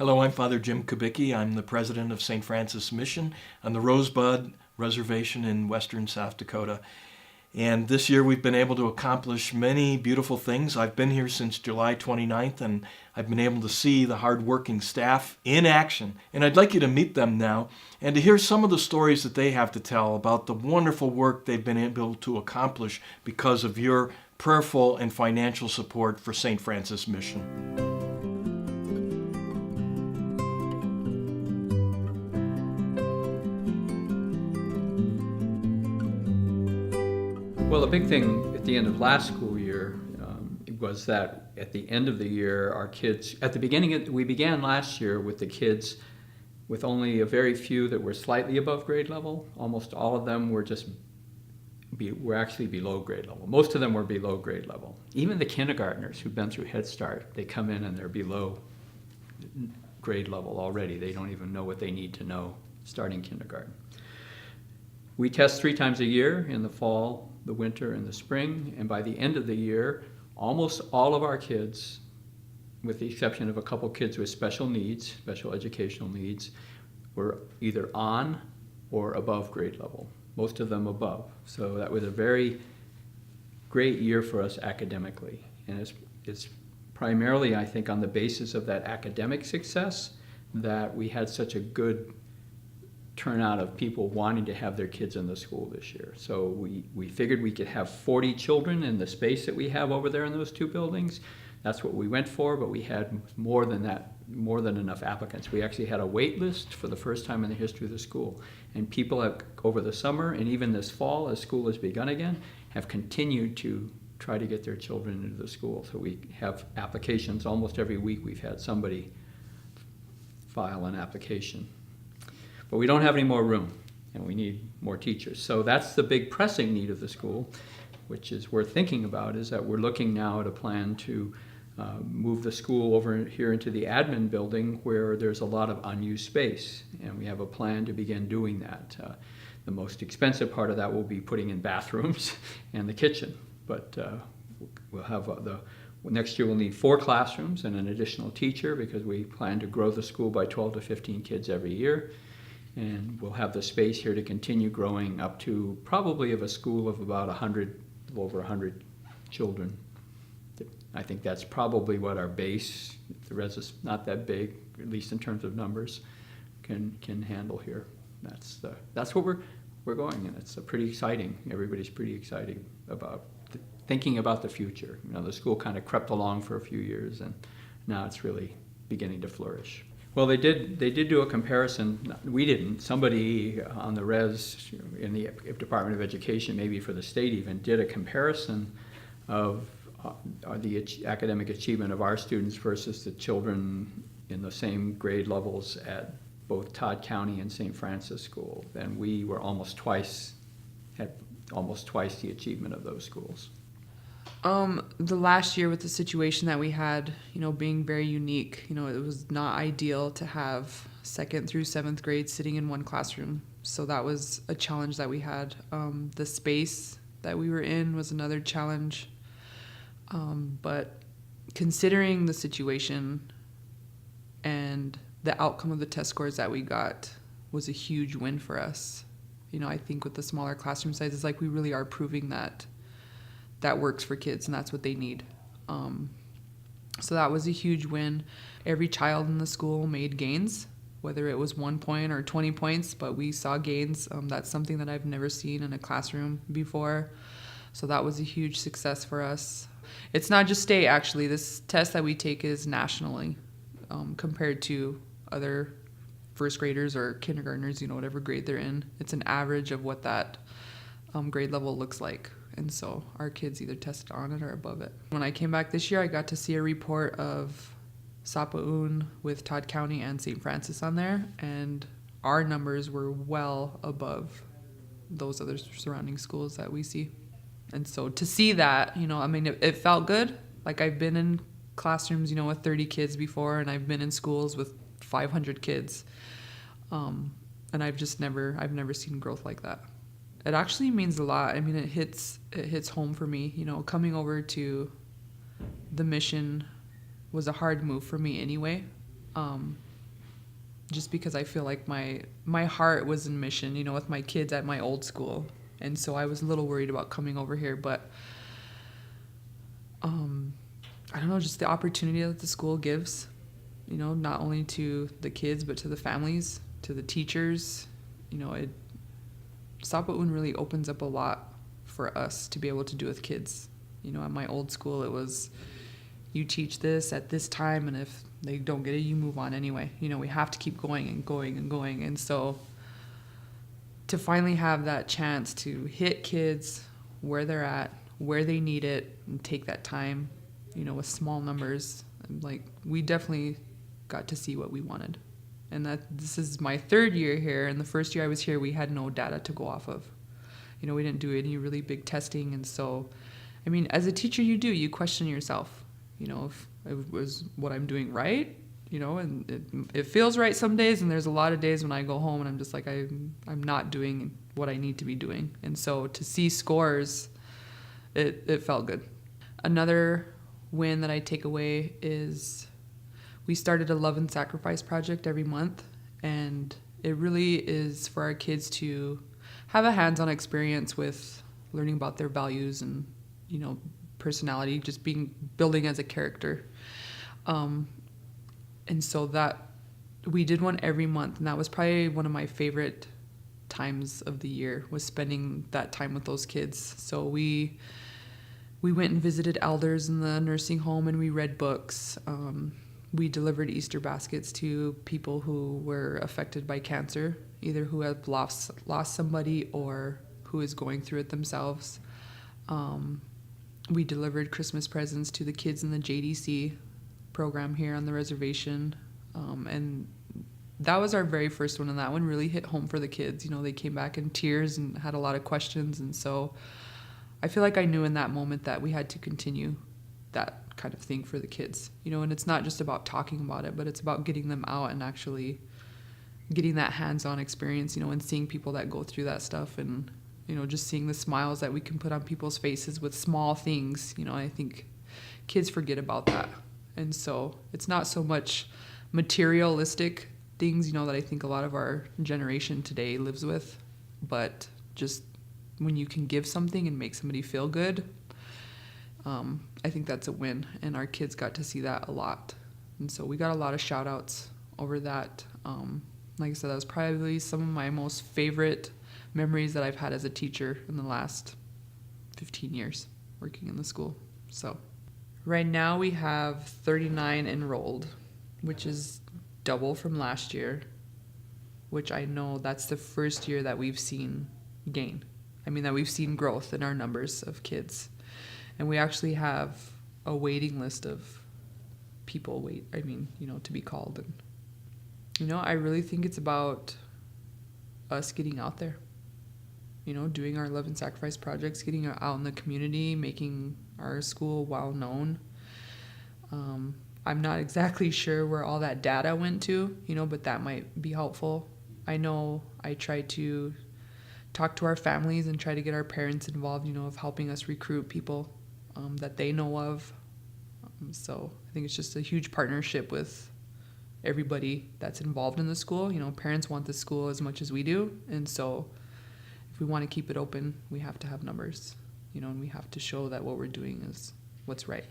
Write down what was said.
Hello, I'm Father Jim Kubicki. I'm the president of St. Francis Mission on the Rosebud Reservation in western South Dakota. And this year we've been able to accomplish many beautiful things. I've been here since July 29th, and I've been able to see the hardworking staff in action. And I'd like you to meet them now and to hear some of the stories that they have to tell about the wonderful work they've been able to accomplish because of your prayerful and financial support for St. Francis Mission. Well, the big thing at the end of last school year was that at the end of the year, our kids, we began last year with the kids with only a very few that were slightly above grade level. Almost all of them were were actually below grade level. Most of them were below grade level. Even the kindergartners who've been through Head Start, they come in and they're below grade level already. They don't even know what they need to know starting kindergarten. We test 3 times a year, in the fall, the winter, and the spring, and by the end of the year, almost all of our kids, with the exception of a couple kids with special needs, special educational needs, were either on or above grade level, most of them above. So that was a very great year for us academically, and it's primarily, I think, on the basis of that academic success that we had such a good turnout of people wanting to have their kids in the school this year. So we figured we could have 40 children in the space that we have over there in those 2 buildings. That's what we went for, but we had more than that, more than enough applicants. We actually had a wait list for the first time in the history of the school. And people have, over the summer and even this fall, as school has begun again, have continued to try to get their children into the school. So we have applications almost every week. We've had somebody file an application. But we don't have any more room, and we need more teachers. So that's the big pressing need of the school, which is worth thinking about, is that we're looking now at a plan to move the school over here into the admin building where there's a lot of unused space, and we have a plan to begin doing that. The most expensive part of that will be putting in bathrooms and the kitchen, but we'll have next year we'll need 4 classrooms and an additional teacher because we plan to grow the school by 12 to 15 kids every year. And we'll have the space here to continue growing up to probably of a school of about 100, over 100 children. I think that's probably what our base, the rest is not that big, at least in terms of numbers, can handle here. That's what we're going, and it's pretty exciting. Everybody's pretty excited about thinking about the future. You know, the school kind of crept along for a few years, and now it's really beginning to flourish. Well, they did do a comparison. We didn't. Somebody on the res in the Department of Education, maybe for the state even, did a comparison of the academic achievement of our students versus the children in the same grade levels at both Todd County and St. Francis School. And we were had almost twice the achievement of those schools. The last year with the situation that we had, being very unique, it was not ideal to have 2nd through 7th grade sitting in one classroom. So that was a challenge that we had. The space that we were in was another challenge. But considering the situation and the outcome of the test scores that we got was a huge win for us. I think with the smaller classroom sizes, we really are proving that works for kids and that's what they need. So that was a huge win. Every child in the school made gains, whether it was 1 point or 20 points, but we saw gains. That's something that I've never seen in a classroom before. So that was a huge success for us. It's not just state, actually. This test that we take is nationally compared to other first graders or kindergartners, whatever grade they're in. It's an average of what that grade level looks like. And so our kids either tested on it or above it. When I came back this year, I got to see a report of Sapa Un with Todd County and St. Francis on there, and our numbers were well above those other surrounding schools that we see. And so to see that, it felt good. I've been in classrooms, with 30 kids before, and I've been in schools with 500 kids. And I've never seen growth like that. It actually means a lot. It hits home for me. Coming over to the mission was a hard move for me anyway. just because I feel like my heart was in mission, with my kids at my old school. And so I was a little worried about coming over here, but I don't know, just the opportunity that the school gives, not only to the kids, but to the families, to the teachers. Sapa Un really opens up a lot for us to be able to do with kids. At my old school, it was, you teach this at this time, and if they don't get it, you move on anyway. We have to keep going and going and going. And so to finally have that chance to hit kids where they're at, where they need it, and take that time, with small numbers, like, we definitely got to see what we wanted. And that this is my third year here, and the first year I was here, we had no data to go off of. We didn't do any really big testing, and so, as a teacher, you question yourself, if it was what I'm doing right, and it feels right some days, and there's a lot of days when I go home and I'm just like, I'm not doing what I need to be doing. And so to see scores, it felt good. Another win that I take away is we started a Love and Sacrifice project every month, and it really is for our kids to have a hands-on experience with learning about their values and, personality, just building as a character. And so that we did one every month, and that was probably one of my favorite times of the year, was spending that time with those kids. So we went and visited elders in the nursing home, and we read books. We delivered Easter baskets to people who were affected by cancer, either who have lost somebody or who is going through it themselves. We delivered Christmas presents to the kids in the JDC program here on the reservation. And that was our very first one, and that one really hit home for the kids. They came back in tears and had a lot of questions, and so I feel like I knew in that moment that we had to continue that kind of thing for the kids. And it's not just about talking about it, but it's about getting them out and actually getting that hands-on experience, and seeing people that go through that stuff, and just seeing the smiles that we can put on people's faces with small things. I think kids forget about that. And so it's not so much materialistic things, that I think a lot of our generation today lives with, but just when you can give something and make somebody feel good, I think that's a win. And our kids got to see that a lot. And so we got a lot of shout outs over that. Like I said, that was probably some of my most favorite memories that I've had as a teacher in the last 15 years working in the school. So right now we have 39 enrolled, which is double from last year, which I know that's the first year that we've seen gain. That we've seen growth in our numbers of kids. And we actually have a waiting list of people to be called. And, I really think it's about us getting out there, doing our Love and Sacrifice projects, getting out in the community, making our school well known. I'm not exactly sure where all that data went to, but that might be helpful. I know I try to talk to our families and try to get our parents involved, of helping us recruit people that they know of. So I think it's just a huge partnership with everybody that's involved in the school. Parents want the school as much as we do. And so if we want to keep it open, we have to have numbers, and we have to show that what we're doing is what's right.